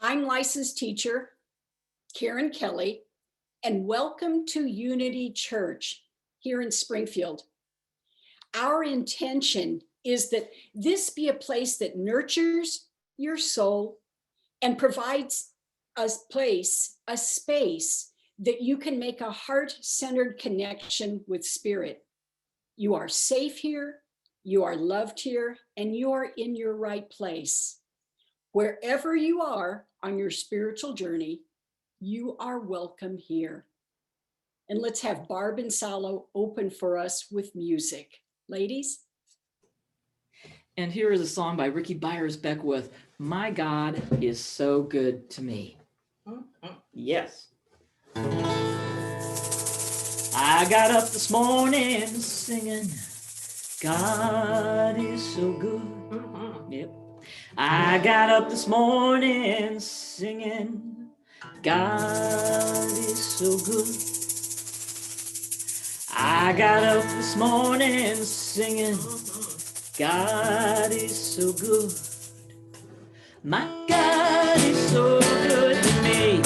I'm licensed teacher Karen Kelly, and welcome to Unity Church here in Springfield. Our intention is that this be a place that nurtures your soul and provides a place, a space that you can make a heart-centered connection with spirit. You are safe here, you are loved here, and you are in your right place. Wherever you are on your spiritual journey, you are welcome here. And let's have Barb and Salo open for us with music. Ladies? And here is a song by Ricky Byers Beckwith, My God is So Good to Me. Yes. I got up this morning singing, God is so good. Yep. I got up this morning singing, God is so good. I got up this morning singing, God is so good. My God is so good to me.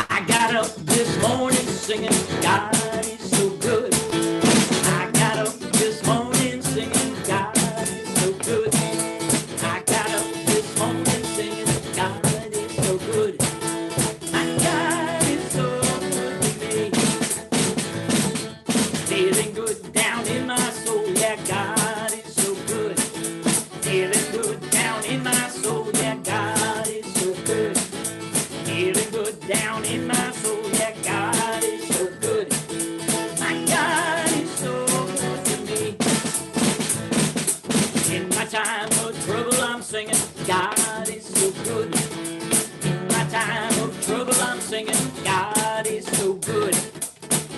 I got up this morning singing, God is so good. I got up this morning singing, God is so good. I got up this morning singing, God is so good. My God is so good to me. Feeling good down in my soul, yeah, God is so good. Feeling good down in my soul, yeah, God is so good. Feeling good down in my soul, yeah, God is so good. My God is so good to me. In my time of trouble, I'm singing, God is so good. In my time of trouble, I'm singing, God is so good.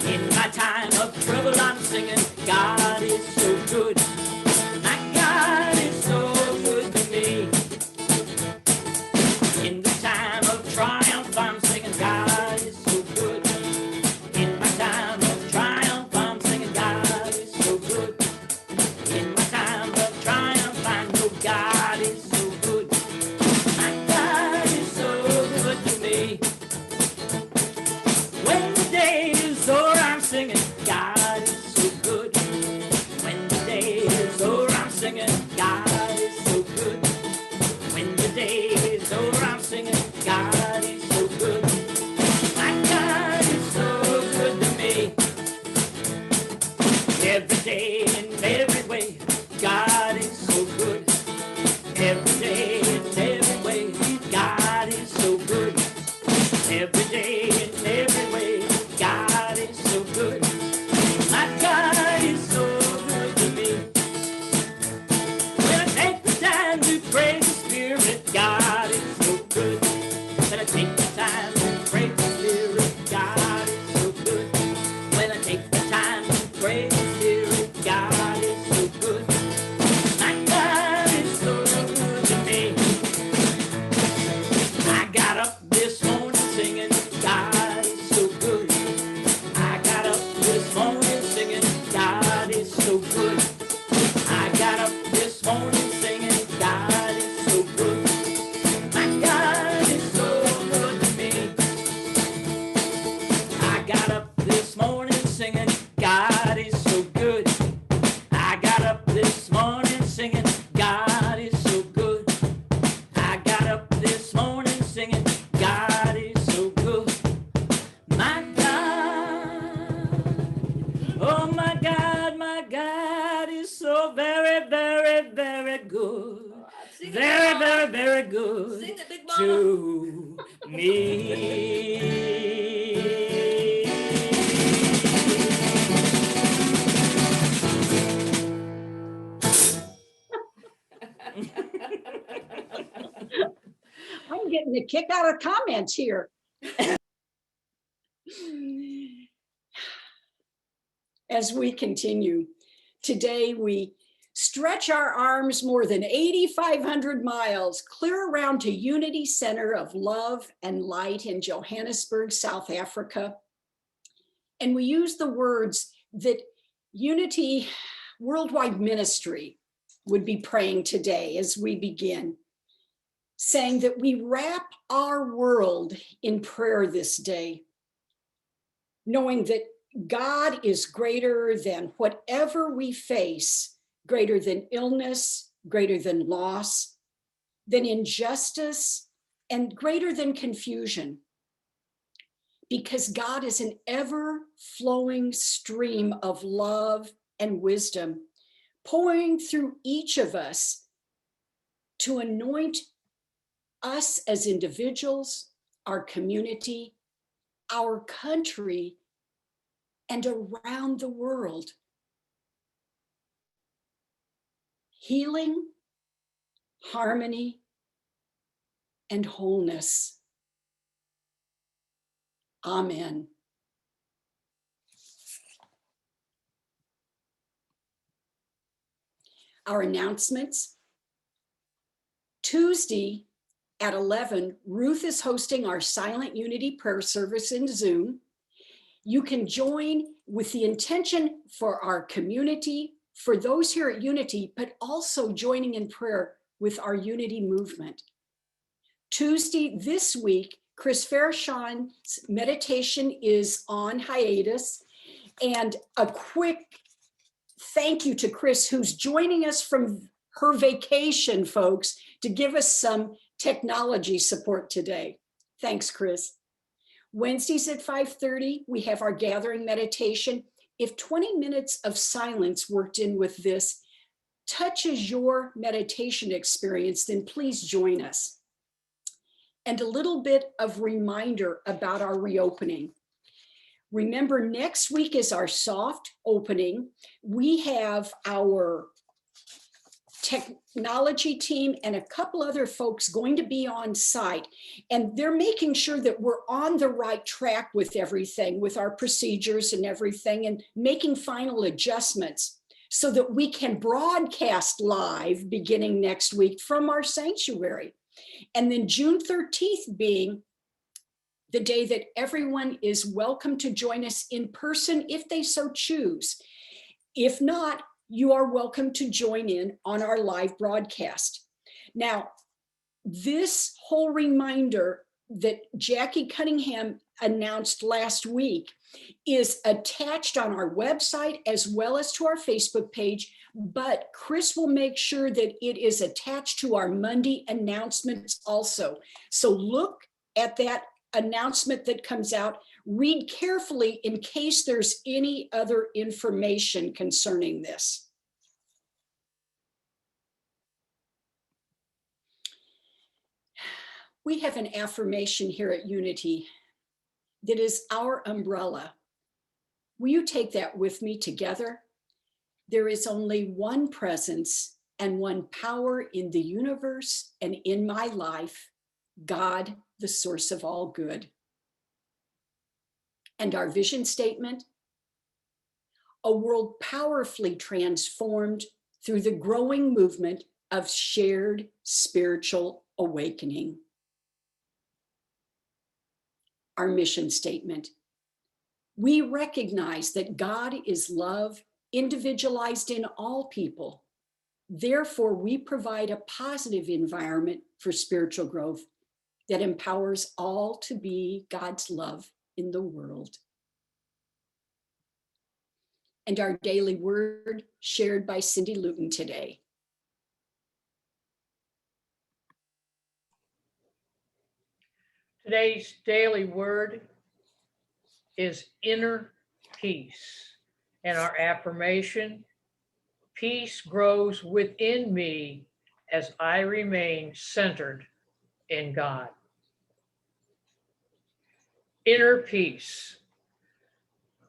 In my time of trouble, I'm singing, God is so good. My God is so good to me. In the time of triumph, I'm singing, God is so good. In my time of triumph, I'm singing, God is so good. In my time of triumph, I know God is so good. My God is so good to me. When the day is over, I'm singing, God is so good. When the day is over, I'm singing, God is so good. When the day is over, I'm singing, God is so good. My God is so good to me. Every day in every way, God is so good. Every day in every way, God is so good. Every day in every way, God is so good. My God is so good to me. When I take the time to praise the Spirit, God is so good. When I take the time to praise the Spirit, God is so good. When I take the time to praise the Spirit, God is so good. My God is so good to me. I got up this morning singing, God is so good. I got up this morning singing, God is so good. I got up this morning singing, God is so good. My God is so good to me. I got up this morning singing, God is so good. I got up this morning singing, God is so good. I got up this morning singing, God is so good. My God, oh my God is so very, very, very good. Very, very, very good to me. I'm getting a kick out of comments here. As we continue, today we stretch our arms more than 8,500 miles clear around to Unity Center of Love and Light in Johannesburg, South Africa. And we use the words that Unity Worldwide Ministry would be praying today as we begin. saying that we wrap our world in prayer this day, knowing that God is greater than whatever we face, greater than illness, greater than loss, than injustice, and greater than confusion. Because God is an ever-flowing stream of love and wisdom, pouring through each of us to anoint us as individuals, our community, our country, and around the world. Healing, harmony, and wholeness. Amen. Our announcements. Tuesday at 11, Ruth is hosting our Silent Unity prayer service in Zoom. You can join with the intention for our community, for those here at Unity, but also joining in prayer with our Unity movement. Tuesday this week, Chris Farashon's meditation is on hiatus. And a quick thank you to Chris, who's joining us from her vacation, folks, to give us some technology support today. Thanks, Chris. Wednesdays at 5:30, we have our gathering meditation. If 20 minutes of silence worked in with this touches your meditation experience, then please join us. And a little bit of reminder about our reopening. Remember, next week is our soft opening. We have our technology team and a couple other folks going to be on site, and they're making sure that we're on the right track with everything, with our procedures and everything, and making final adjustments so that we can broadcast live beginning next week from our sanctuary. And then June 13th being the day that everyone is welcome to join us in person if they so choose. If not, you are welcome to join in on our live broadcast. Now, this whole reminder that Jackie Cunningham announced last week is attached on our website as well as to our Facebook page, but Chris will make sure that it is attached to our Monday announcements also. So look at that announcement that comes out, read carefully in case there's any other information concerning this. We have an affirmation here at Unity that is our umbrella. Will you take that with me together? There is only one presence and one power in the universe and in my life, God, the source of all good. And our vision statement, a world powerfully transformed through the growing movement of shared spiritual awakening. Our mission statement, we recognize that God is love, individualized in all people. Therefore, we provide a positive environment for spiritual growth that empowers all to be God's love in the world. And our daily word shared by Cindy Luton today. Today's daily word is inner peace. And our affirmation, peace grows within me as I remain centered in God. Inner peace,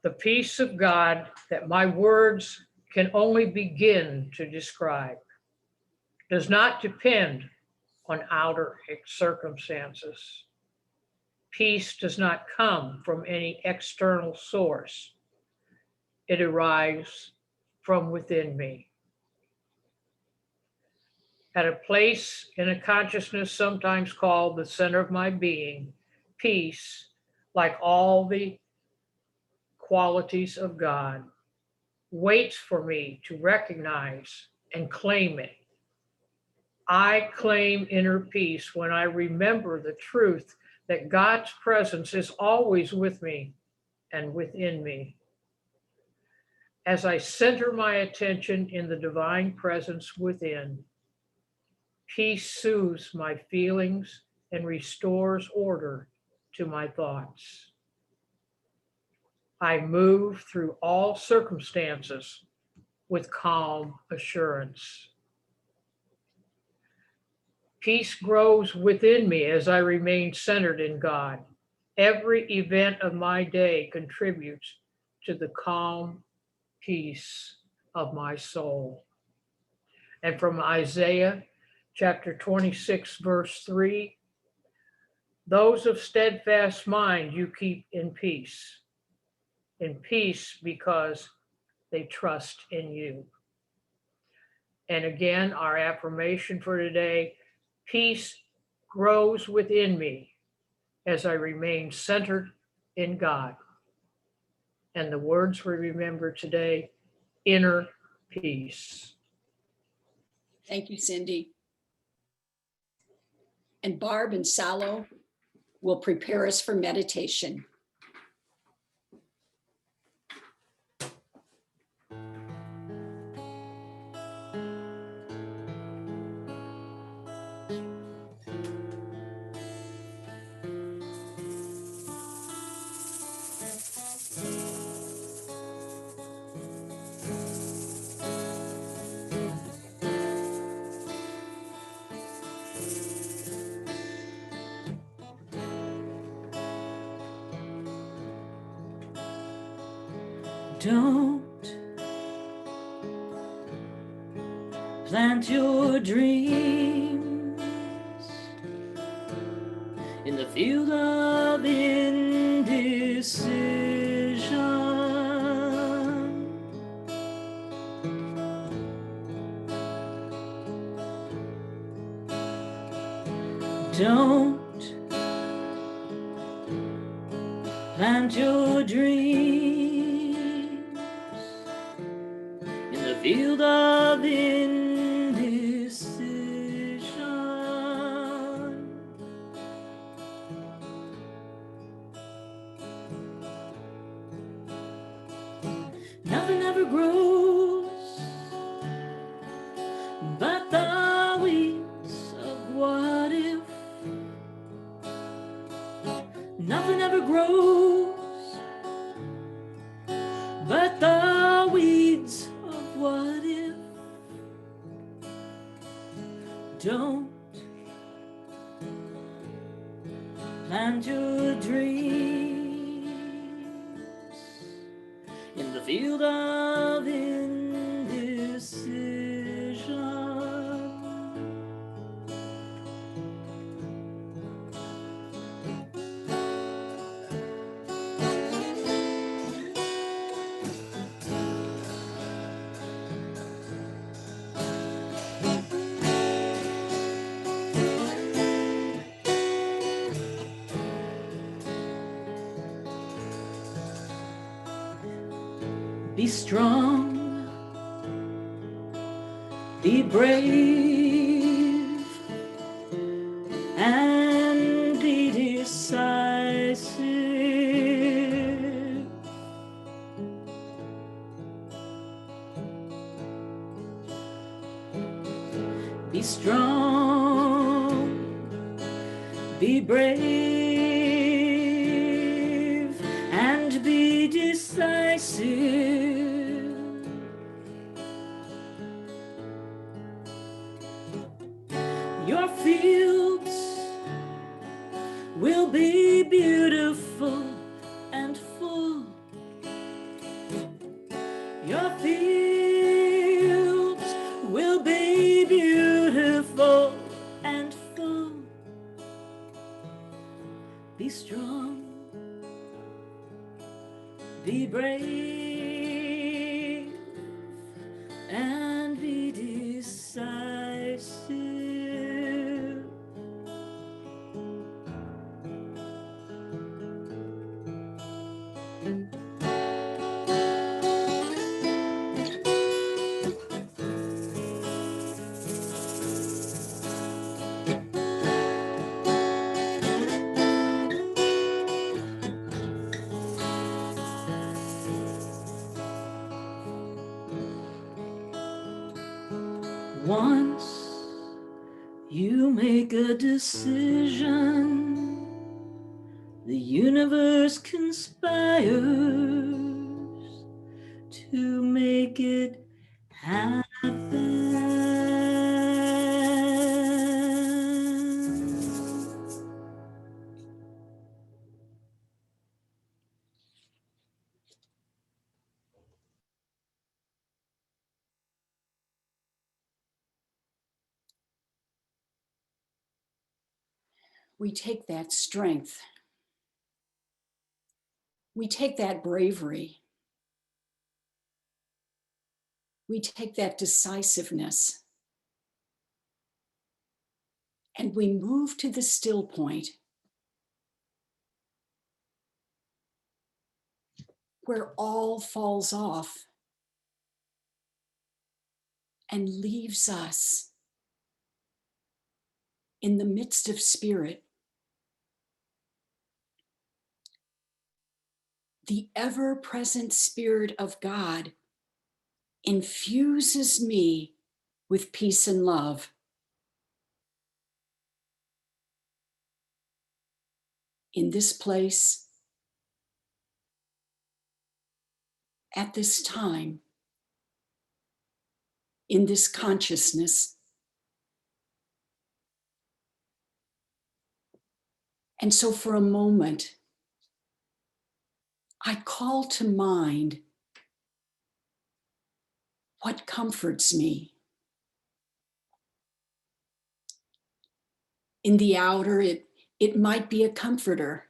the peace of God that my words can only begin to describe, does not depend on outer circumstances. Peace does not come from any external source. It arrives from within me. At a place in a consciousness sometimes called the center of my being, peace, like all the qualities of God, waits for me to recognize and claim it. I claim inner peace when I remember the truth that God's presence is always with me and within me. As I center my attention in the divine presence within, peace soothes my feelings and restores order to my thoughts. I move through all circumstances with calm assurance. Peace grows within me as I remain centered in God. Every event of my day contributes to the calm peace of my soul. And from Isaiah chapter 26, verse 3, those of steadfast mind you keep in peace because they trust in you. And again, our affirmation for today, peace grows within me as I remain centered in God. And the words we remember today, inner peace. Thank you, Cindy. And Barb and Salo will prepare us for meditation. Don't plant your dreams in the field of indecision. Don't plant your dreams in the field of indecision. Nothing ever grows but the weeds of what if. Nothing ever grows but the weeds of what if. Don't plant your dreams in the field of indecision. Be strong, be brave, and be decisive. Be strong, be brave, and be decisive. Your fields will be beautiful and full. Your fields will be beautiful and full. Be strong, be brave, and be decisive. Once you make a decision, the universe conspires to make it happen. We take that strength. We take that bravery. We take that decisiveness. And we move to the still point where all falls off and leaves us in the midst of spirit. The ever-present Spirit of God infuses me with peace and love. In this place, at this time, in this consciousness. And so for a moment, I call to mind what comforts me. In the outer, it might be a comforter,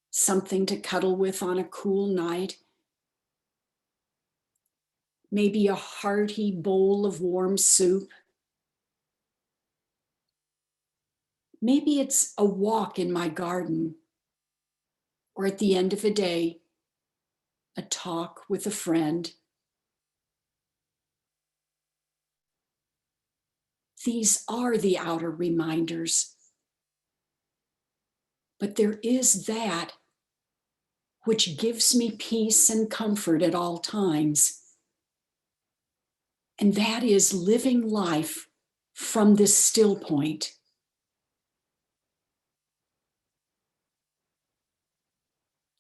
something to cuddle with on a cool night, maybe a hearty bowl of warm soup. Maybe it's a walk in my garden, or at the end of a day, a talk with a friend. These are the outer reminders. But there is that which gives me peace and comfort at all times. And that is living life from this still point.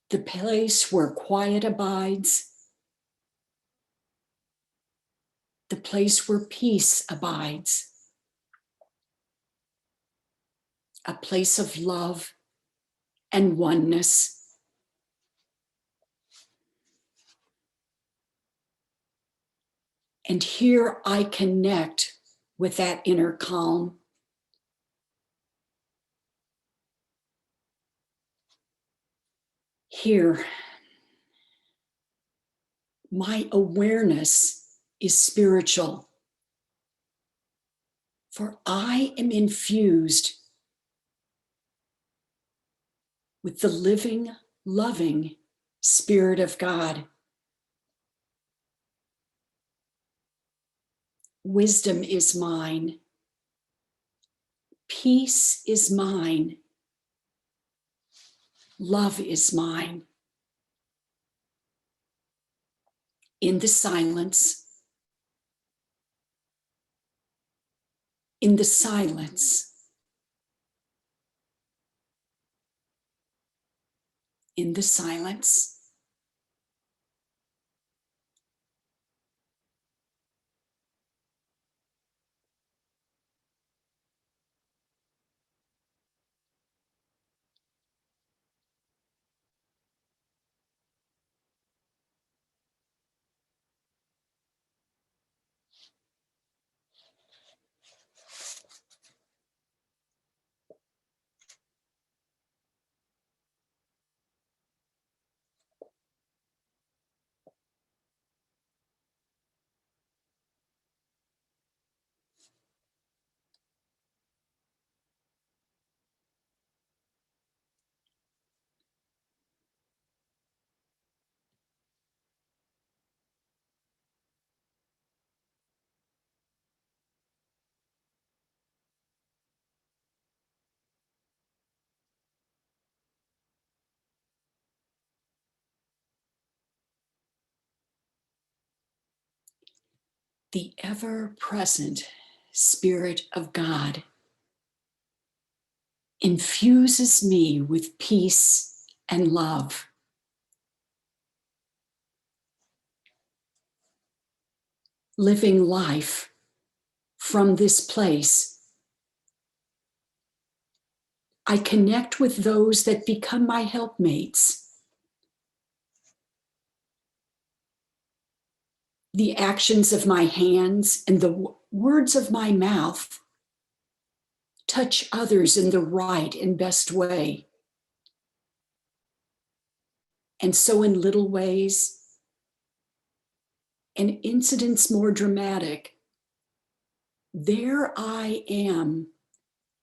The place where quiet abides, the place where peace abides, a place of love and oneness. And here I connect with that inner calm. Here, my awareness is spiritual, for I am infused with the living, loving Spirit of God. Wisdom is mine. Peace is mine. Love is mine. In the silence, in the silence, in the silence. The ever-present Spirit of God infuses me with peace and love. Living life from this place, I connect with those that become my helpmates. The actions of my hands and the words of my mouth touch others in the right and best way. And so in little ways, and incidents more dramatic, there I am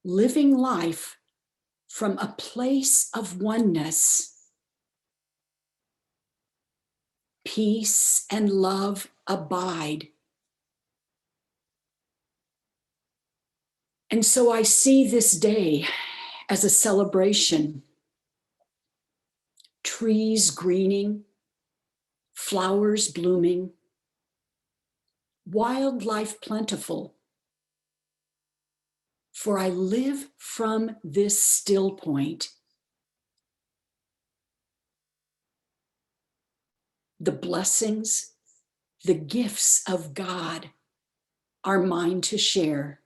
living life from a place of oneness. Peace and love abide. And so I see this day as a celebration. Trees greening, flowers blooming, wildlife plentiful. For I live from this still point. The blessings, the gifts of God are mine to share.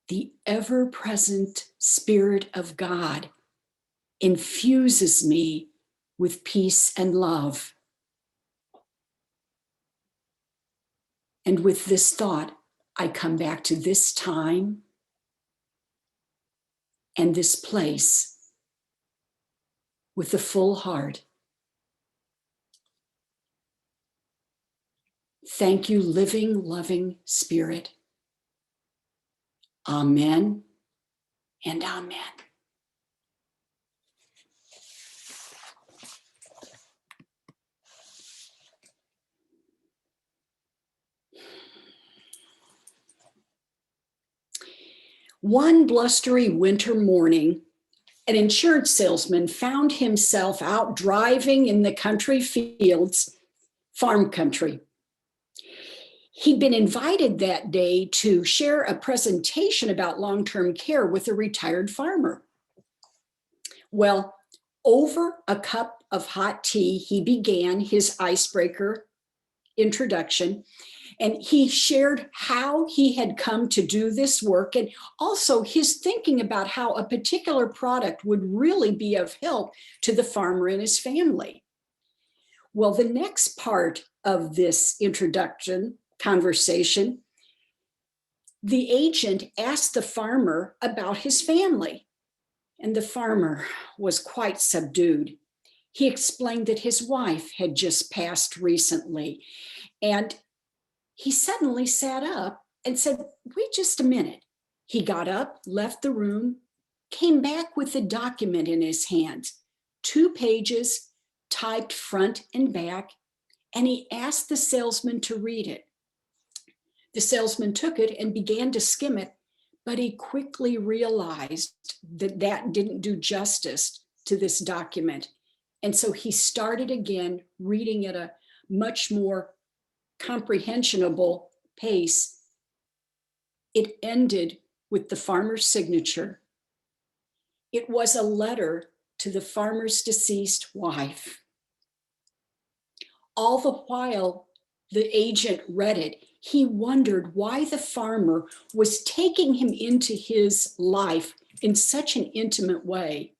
The ever-present Spirit of God infuses me with peace and love. And with this thought, I come back to this time and this place with a full heart. Thank you, living, loving Spirit. Amen and amen. One blustery winter morning, an insurance salesman found himself out driving in the country fields, farm country. He'd been invited that day to share a presentation about long-term care with a retired farmer. Well, over a cup of hot tea, he began his icebreaker introduction, and he shared how he had come to do this work and also his thinking about how a particular product would really be of help to the farmer and his family. Well, the next part of this introduction conversation, the agent asked the farmer about his family, and the farmer was quite subdued. He explained that his wife had just passed recently, and he suddenly sat up and said, "Wait just a minute." He got up, left the room, came back with a document in his hands, 2 pages, typed front and back, and he asked the salesman to read it. The salesman took it and began to skim it, but he quickly realized that that didn't do justice to this document. And so he started again, reading at a much more comprehensible pace. It ended with the farmer's signature. It was a letter to the farmer's deceased wife. All the while the agent read it, he wondered why the farmer was taking him into his life in such an intimate way.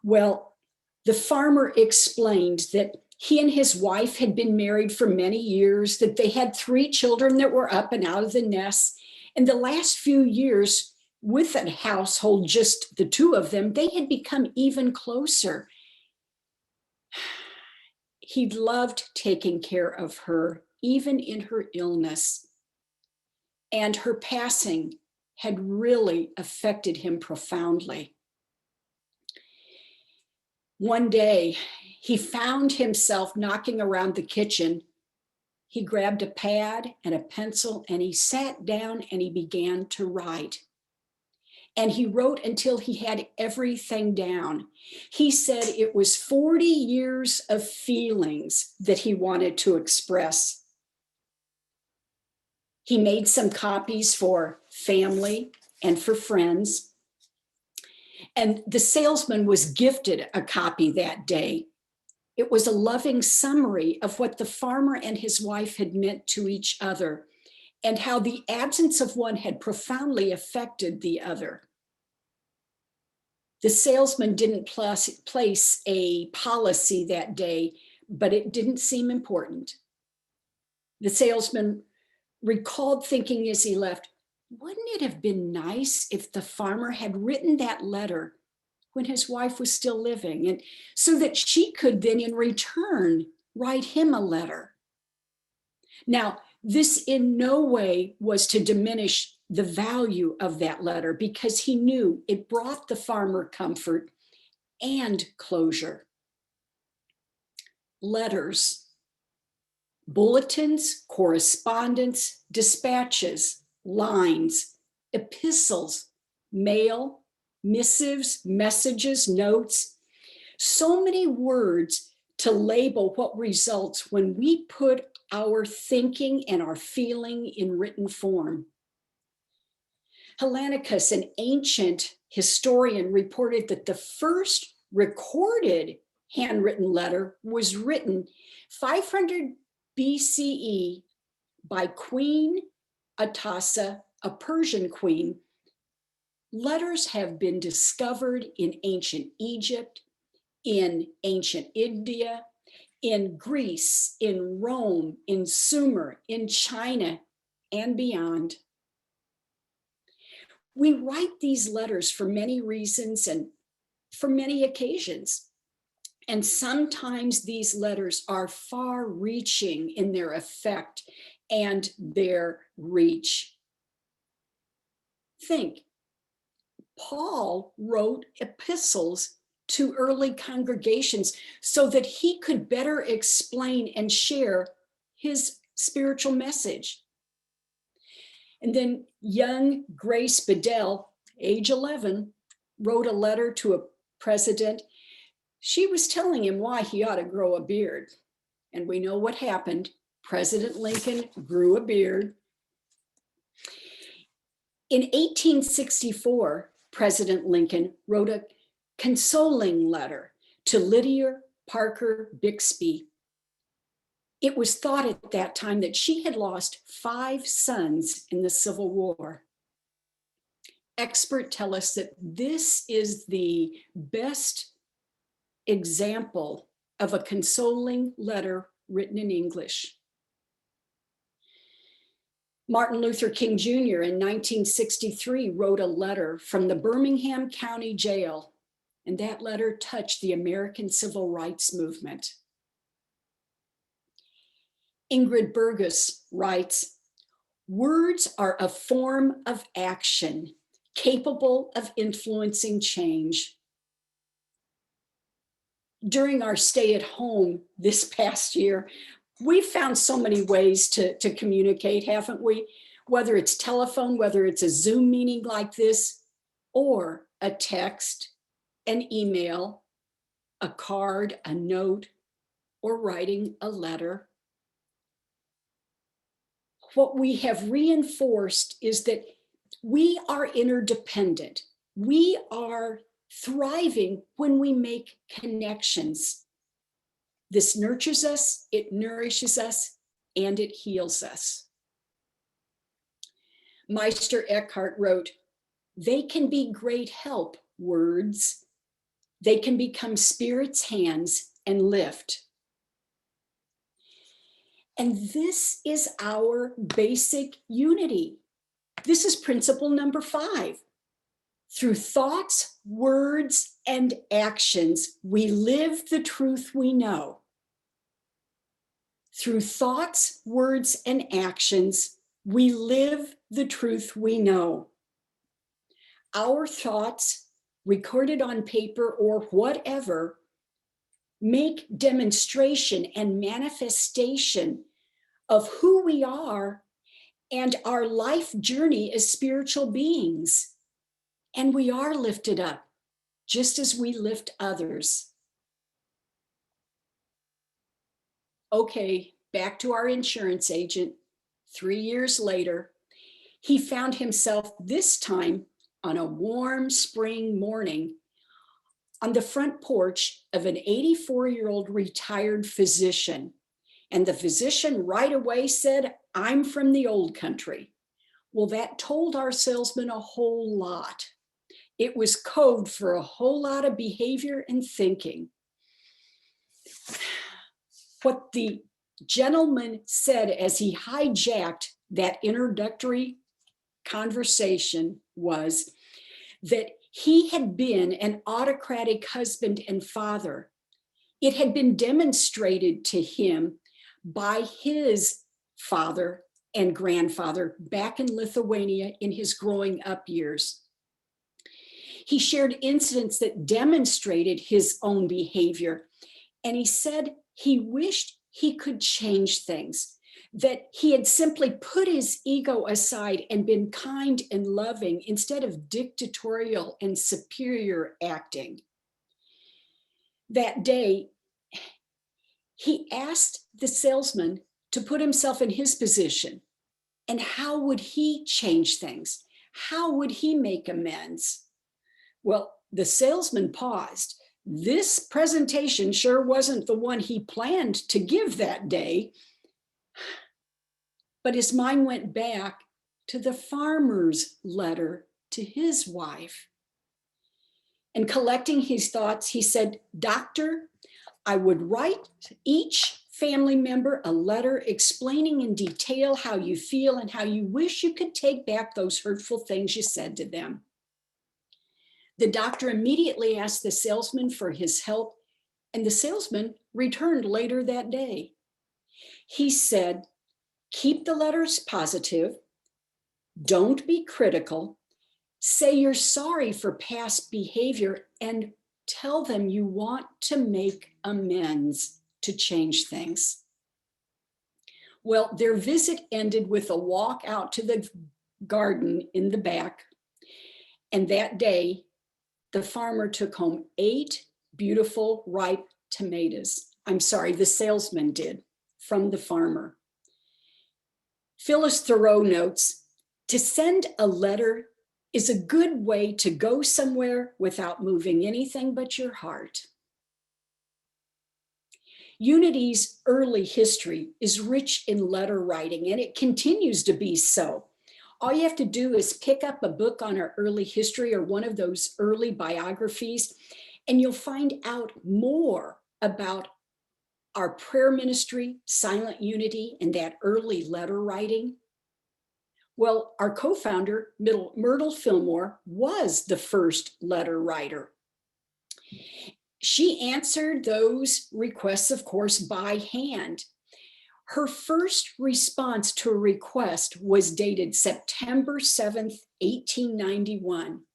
Well, the farmer explained that he and his wife had been married for many years, that they had 3 children that were up and out of the nest. In the last few years, with a household, just the 2 of them, they had become even closer. He loved taking care of her, even in her illness. And her passing had really affected him profoundly. One day, he found himself knocking around the kitchen. He grabbed a pad and a pencil and he sat down and he began to write. And he wrote until he had everything down. He said it was 40 years of feelings that he wanted to express. He made some copies for family and for friends. And the salesman was gifted a copy that day. It was a loving summary of what the farmer and his wife had meant to each other, and how the absence of one had profoundly affected the other. The salesman didn't place a policy that day, but it didn't seem important. The salesman recalled thinking as he left, wouldn't it have been nice if the farmer had written that letter when his wife was still living, and so that she could then in return write him a letter? Now, this in no way was to diminish the value of that letter, because he knew it brought the farmer comfort and closure. Letters, bulletins, correspondence, dispatches, lines, epistles, mail, missives, messages, notes, so many words to label what results when we put our thinking and our feeling in written form. Hellanicus, an ancient historian, reported that the first recorded handwritten letter was written 500 BCE by Queen Atassa, a Persian queen. Letters have been discovered in ancient Egypt, in ancient India, in Greece, in Rome, in Sumer, in China, and beyond. We write these letters for many reasons and for many occasions. And sometimes these letters are far reaching in their effect and their reach. Think, Paul wrote epistles to early congregations so that he could better explain and share his spiritual message. And then young Grace Bedell, age 11, wrote a letter to a president. She was telling him why he ought to grow a beard. And we know what happened. President Lincoln grew a beard. In 1864, President Lincoln wrote a consoling letter to Lydia Parker Bixby. It was thought at that time that she had lost 5 sons in the Civil War. Experts tell us that this is the best example of a consoling letter written in English. Martin Luther King Jr. in 1963 wrote a letter from the Birmingham County Jail, and that letter touched the American Civil Rights Movement. Ingrid Burgess writes, words are a form of action capable of influencing change. During our stay at home this past year, we've found so many ways to communicate, haven't we? Whether it's telephone, whether it's a Zoom meeting like this, or a text, an email, a card, a note, or writing a letter. What we have reinforced is that we are interdependent. We are thriving when we make connections. This nurtures us, it nourishes us, and it heals us. Meister Eckhart wrote, they can be great help, words. They can become Spirit's hands and lift. And this is our basic unity. This is principle number 5. Through thoughts, words, and actions, we live the truth we know. Through thoughts, words, and actions, we live the truth we know. Our thoughts, recorded on paper or whatever, make demonstration and manifestation of who we are and our life journey as spiritual beings. And we are lifted up, just as we lift others. Okay, back to our insurance agent. 3 years later, he found himself this time on a warm spring morning on the front porch of an 84-year-old retired physician. And the physician right away said, "I'm from the old country." Well, that told our salesman a whole lot. It was code for a whole lot of behavior and thinking. What the gentleman said as he hijacked that introductory conversation was that he had been an autocratic husband and father. It had been demonstrated to him by his father and grandfather back in Lithuania in his growing up years. He shared incidents that demonstrated his own behavior, and he said he wished he could change things, that he had simply put his ego aside and been kind and loving instead of dictatorial and superior acting. That day, he asked the salesman to put himself in his position, and how would he change things? How would he make amends? Well, the salesman paused. This presentation sure wasn't the one he planned to give that day, but his mind went back to the farmer's letter to his wife. And collecting his thoughts, he said, "Doctor, I would write each family member a letter explaining in detail how you feel and how you wish you could take back those hurtful things you said to them." The doctor immediately asked the salesman for his help, and the salesman returned later that day. He said, "Keep the letters positive, don't be critical, say you're sorry for past behavior, and tell them you want to make amends to change things." Well, their visit ended with a walk out to the garden in the back. And that day, the farmer took home 8 beautiful ripe tomatoes. I'm sorry, the salesman did, from the farmer. Phyllis Thoreau notes, "To send a letter is a good way to go somewhere without moving anything but your heart." Unity's early history is rich in letter writing, and it continues to be so. All you have to do is pick up a book on our early history or one of those early biographies, and you'll find out more about our prayer ministry, Silent Unity, and that early letter writing. Well, our co-founder, Myrtle Fillmore, was the first letter writer. She answered those requests, of course, by hand. Her first response to a request was dated September 7th, 1891.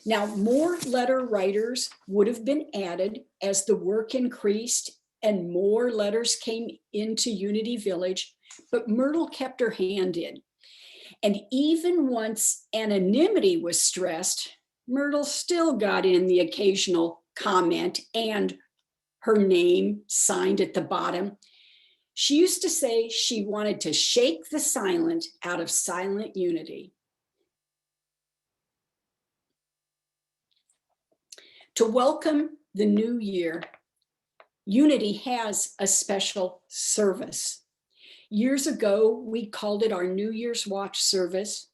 Now, more letter writers would have been added as the work increased and more letters came into Unity Village, but Myrtle kept her hand in. And even once anonymity was stressed, Myrtle still got in the occasional comment and her name signed at the bottom. She used to say she wanted to shake the silent out of Silent Unity. To welcome the new year, Unity has a special service. Years ago, we called it our New Year's Watch service.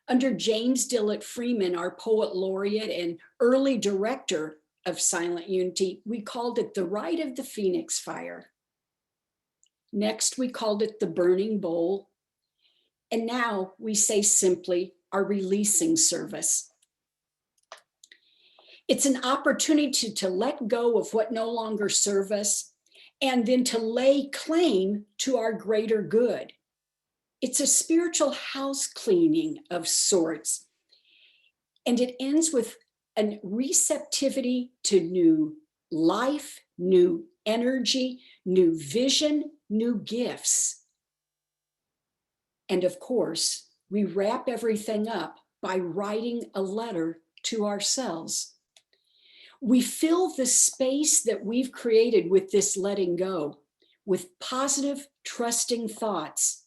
Under James Dillett Freeman, our poet laureate and early director of Silent Unity, we called it the Rite of the Phoenix Fire. Next, we called it the Burning Bowl. And now we say simply our releasing service. It's an opportunity to let go of what no longer serves us and then to lay claim to our greater good. It's a spiritual house cleaning of sorts. And it ends with a receptivity to new life, new energy, new vision, new gifts. And of course, we wrap everything up by writing a letter to ourselves. We fill the space that we've created with this letting go with positive, trusting thoughts.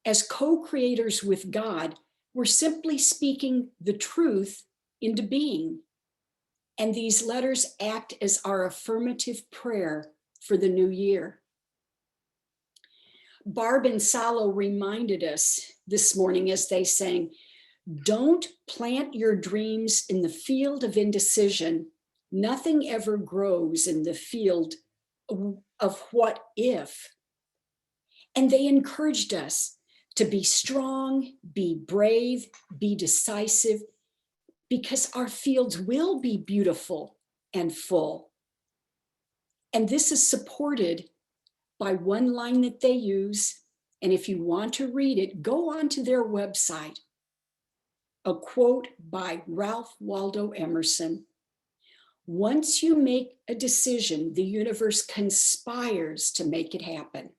As co-creators with God, we're simply speaking the truth into being. And these letters act as our affirmative prayer for the new year. Barb and Salo reminded us this morning as they sang, "Don't plant your dreams in the field of indecision. Nothing ever grows in the field of what if." And they encouraged us to be strong, be brave, be decisive, because our fields will be beautiful and full. And this is supported by one line that they use. And if you want to read it, go onto their website. A quote by Ralph Waldo Emerson. "Once you make a decision, the universe conspires to make it happen."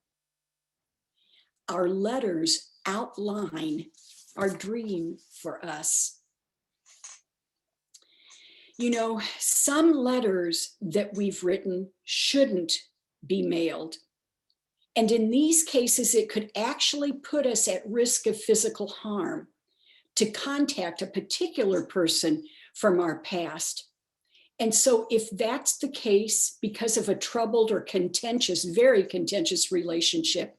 Our letters outline our dream for us. You know, some letters that we've written shouldn't be mailed. And in these cases, it could actually put us at risk of physical harm to contact a particular person from our past. And so if that's the case, because of a troubled or contentious, very contentious relationship,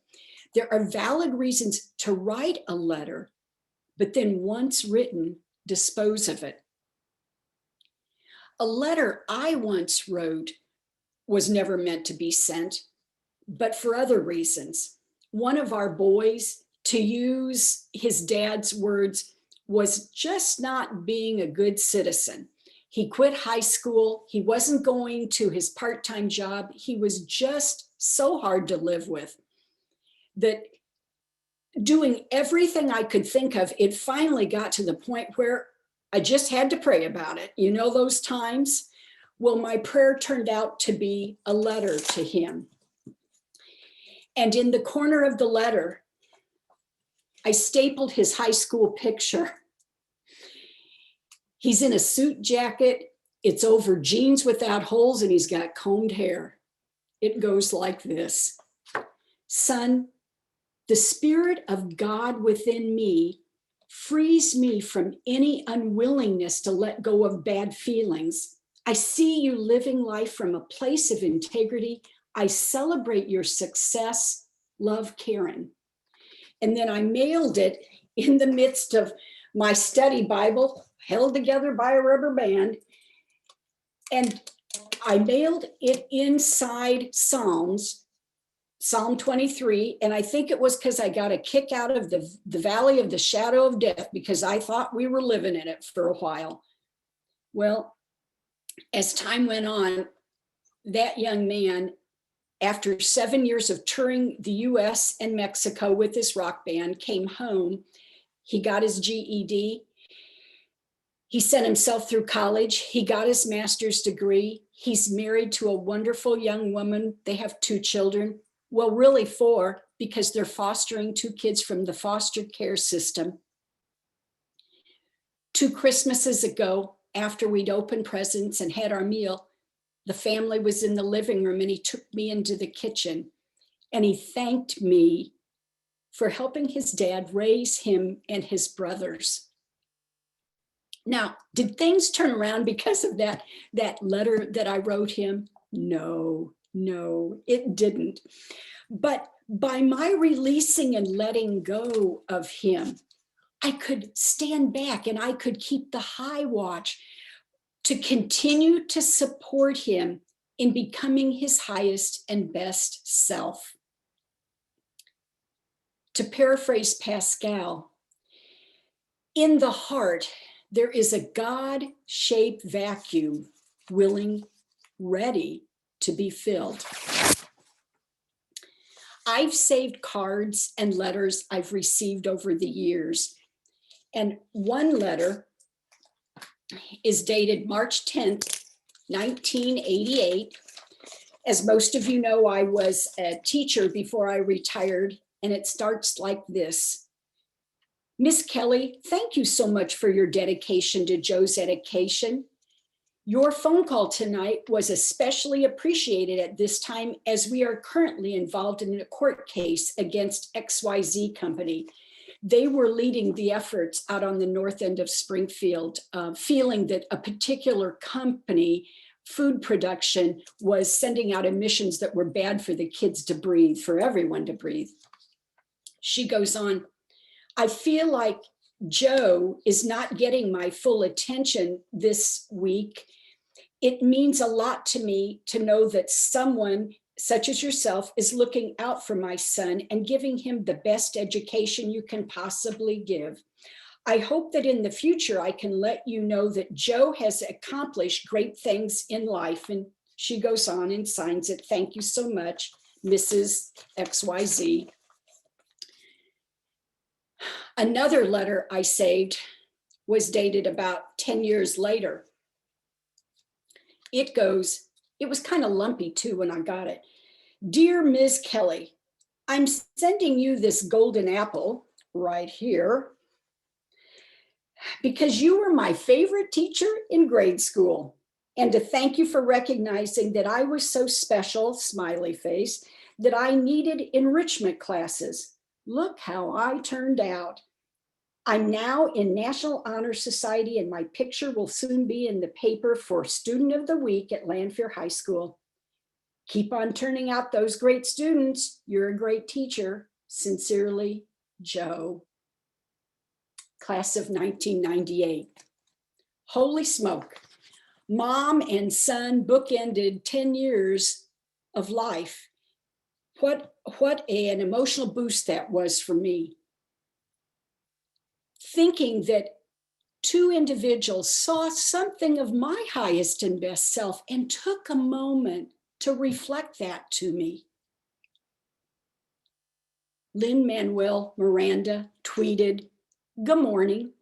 there are valid reasons to write a letter, but then once written, dispose of it. A letter I once wrote was never meant to be sent, but for other reasons. One of our boys, to use his dad's words, was just not being a good citizen. He quit high school. He wasn't going to his part-time job. He was just so hard to live with that doing everything I could think of, it finally got to the point where I just had to pray about it. You know those times? Well, my prayer turned out to be a letter to him. And in the corner of the letter, I stapled his high school picture. He's in a suit jacket. It's over jeans without holes, and he's got combed hair. It goes like this. "Son, the Spirit of God within me frees me from any unwillingness to let go of bad feelings. I see you living life from a place of integrity. I celebrate your success. Love, Karen." And then I mailed it in the midst of my study Bible, held together by a rubber band. And I mailed it inside Psalms, Psalm 23. And I think it was because I got a kick out of the valley of the shadow of death, because I thought we were living in it for a while. Well, as time went on, that young man, after 7 years of touring the US and Mexico with his rock band, came home. He got his GED. He sent himself through college. He got his master's degree. He's married to a wonderful young woman. They have 2 children. Well, really 4, because they're fostering 2 kids from the foster care system. 2 Christmases ago, after we'd opened presents and had our meal, the family was in the living room, and he took me into the kitchen, and he thanked me for helping his dad raise him and his brothers. Now, did things turn around because of that letter that I wrote him? No, it didn't. But by my releasing and letting go of him, I could stand back and I could keep the high watch to continue to support him in becoming his highest and best self. To paraphrase Pascal, in the heart, there is a God-shaped vacuum, willing, ready to be filled. I've saved cards and letters I've received over the years. And one letter is dated March 10th, 1988. As most of you know, I was a teacher before I retired, and it starts like this. Miss Kelly, thank you so much for your dedication to Joe's education. Your phone call tonight was especially appreciated at this time as we are currently involved in a court case against XYZ Company. They were leading the efforts out on the north end of Springfield, feeling that a particular company, food production, was sending out emissions that were bad for the kids to breathe, for everyone to breathe. She goes on, I feel like Joe is not getting my full attention this week. It means a lot to me to know that someone such as yourself is looking out for my son and giving him the best education you can possibly give. I hope that in the future I can let you know that Joe has accomplished great things in life. And she goes on and signs it. Thank you so much, Mrs. XYZ. Another letter I saved was dated about 10 years later. It goes, it was kind of lumpy too when I got it. Dear Ms. Kelly, I'm sending you this golden apple right here because you were my favorite teacher in grade school, and to thank you for recognizing that I was so special, smiley face, that I needed enrichment classes. Look how I turned out. I'm now in National Honor Society, and my picture will soon be in the paper for Student of the Week at Lanphier High School. Keep on turning out those great students. You're a great teacher. Sincerely, Joe. Class of 1998. Holy smoke. Mom and son bookended 10 years of life. What an emotional boost that was for me. Thinking that two individuals saw something of my highest and best self and took a moment to reflect that to me. Lin-Manuel Miranda tweeted, "Good morning.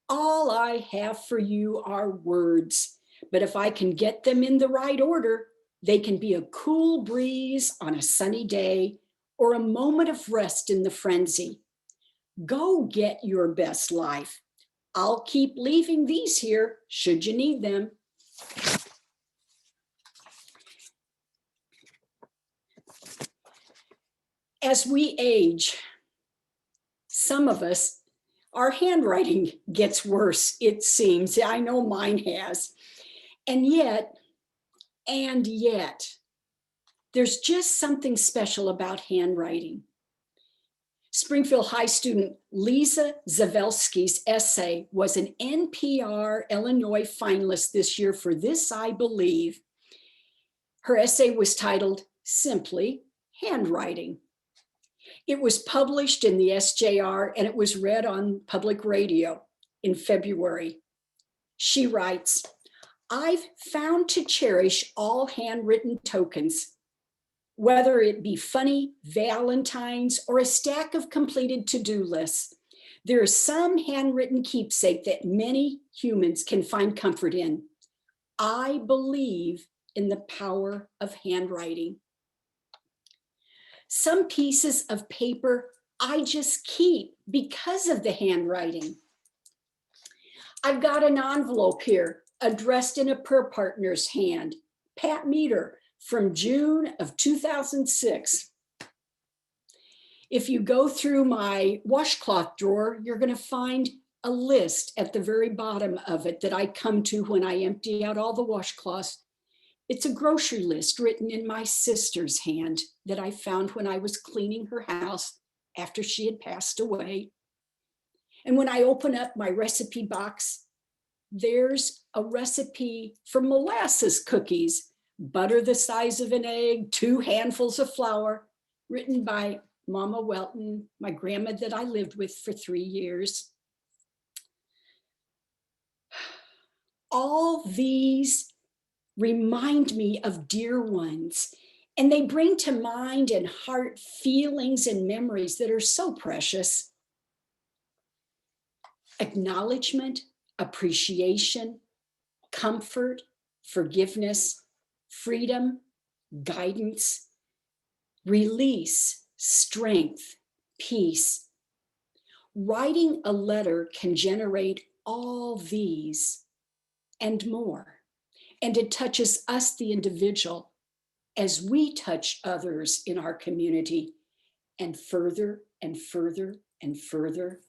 All I have for you are words, but if I can get them in the right order, they can be a cool breeze on a sunny day or a moment of rest in the frenzy. Go get your best life. I'll keep leaving these here should you need them." As we age, some of us, our handwriting gets worse, it seems. I know mine has. And yet, there's just something special about handwriting. Springfield High student Lisa Zavelsky's essay was an NPR Illinois finalist this year for This I Believe. Her essay was titled simply Handwriting. It was published in the SJR and it was read on public radio in February. She writes, I've found to cherish all handwritten tokens, whether it be funny Valentines or a stack of completed to-do lists. There is some handwritten keepsake that many humans can find comfort in. I believe in the power of handwriting. Some pieces of paper I just keep because of the handwriting. I've got an envelope here addressed in a prayer partner's hand, Pat Meter, from June of 2006. If you go through my washcloth drawer, you're going to find a list at the very bottom of it that I come to when I empty out all the washcloths. It's a grocery list written in my sister's hand that I found when I was cleaning her house after she had passed away. And when I open up my recipe box, there's a recipe for molasses cookies, butter the size of an egg, 2 handfuls of flour, written by Mama Welton, my grandma that I lived with for 3 years. All these remind me of dear ones, and they bring to mind and heart feelings and memories that are so precious. Acknowledgement, appreciation, comfort, forgiveness, freedom, guidance, release, strength, peace. Writing a letter can generate all these and more. And it touches us, the individual, as we touch others in our community, and further and further and further.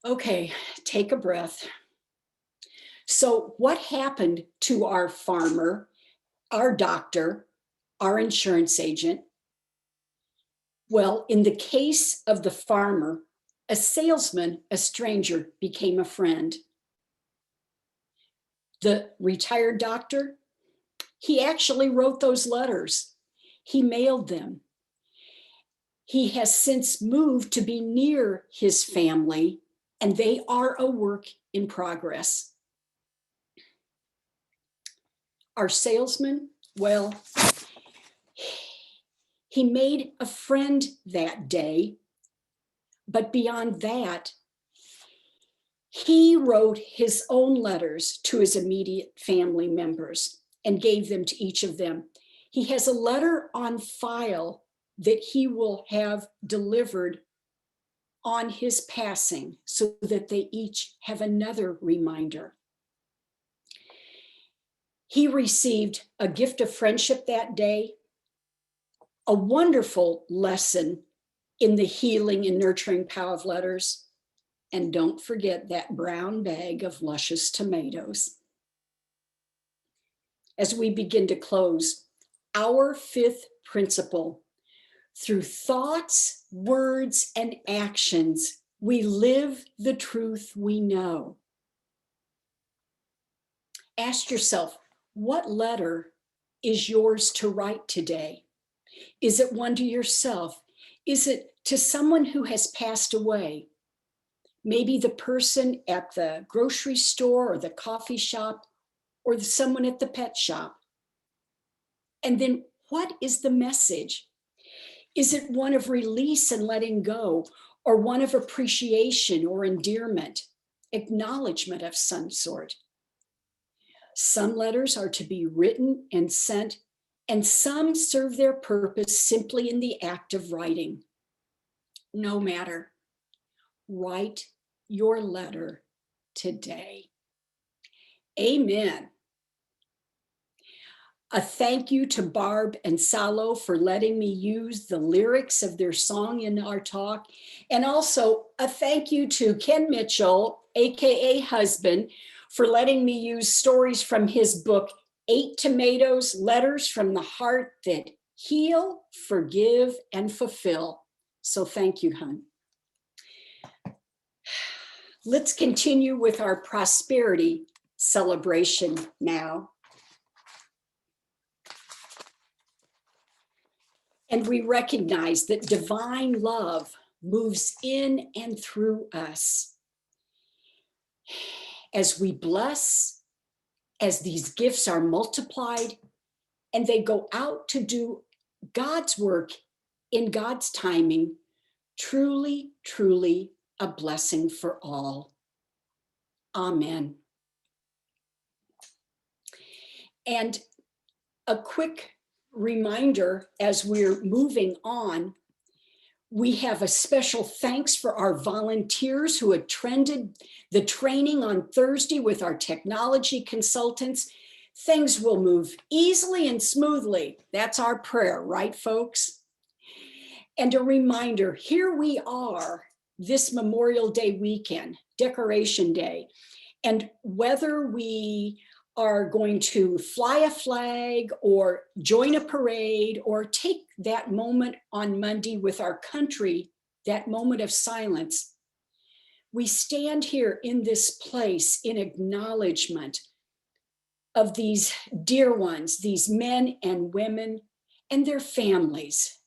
Okay, take a breath. So, what happened to our farmer, our doctor, our insurance agent? Well, in the case of the farmer, a salesman, a stranger, became a friend. The retired doctor, he actually wrote those letters. He mailed them. He has since moved to be near his family, and they are a work in progress. Our salesman, well, he made a friend that day, but beyond that, he wrote his own letters to his immediate family members and gave them to each of them. He has a letter on file that he will have delivered on his passing so that they each have another reminder. He received a gift of friendship that day, a wonderful lesson in the healing and nurturing power of letters. And don't forget that brown bag of luscious tomatoes. As we begin to close, our fifth principle: through thoughts, words, and actions, we live the truth we know. Ask yourself, what letter is yours to write today? Is it one to yourself? Is it to someone who has passed away? Maybe the person at the grocery store or the coffee shop or someone at the pet shop. And then what is the message? Is it one of release and letting go, or one of appreciation or endearment, acknowledgement of some sort? Some letters are to be written and sent, and some serve their purpose simply in the act of writing. No matter, write your letter today. Amen. A thank you to Barb and Salo for letting me use the lyrics of their song in our talk. And also a thank you to Ken Mitchell, AKA husband, for letting me use stories from his book, 8 Tomatoes, Letters from the Heart That Heal, Forgive, and Fulfill. So thank you, hon. Let's continue with our prosperity celebration now. And we recognize that divine love moves in and through us. As we bless, as these gifts are multiplied, and they go out to do God's work in God's timing, truly, truly a blessing for all. Amen. And a quick reminder as we're moving on, we have a special thanks for our volunteers who attended the training on Thursday with our technology consultants. Things will move easily and smoothly. That's our prayer, right, folks? And a reminder, here we are this Memorial Day weekend, Decoration Day. And whether we are going to fly a flag or join a parade or take that moment on Monday with our country, that moment of silence, we stand here in this place in acknowledgement of these dear ones, these men and women and their families,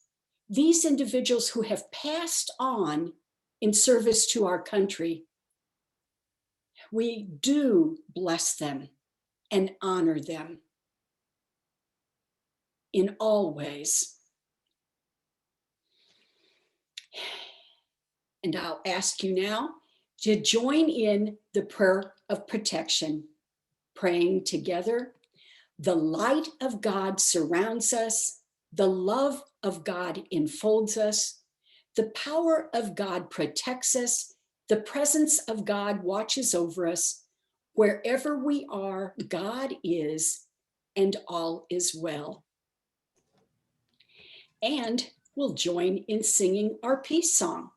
these individuals who have passed on in service to our country. We do bless them and honor them in all ways. And I'll ask you now to join in the prayer of protection, praying together. The light of God surrounds us. The love of God enfolds us. The power of God protects us. The presence of God watches over us. Wherever we are, God is, and all is well. And we'll join in singing our peace song.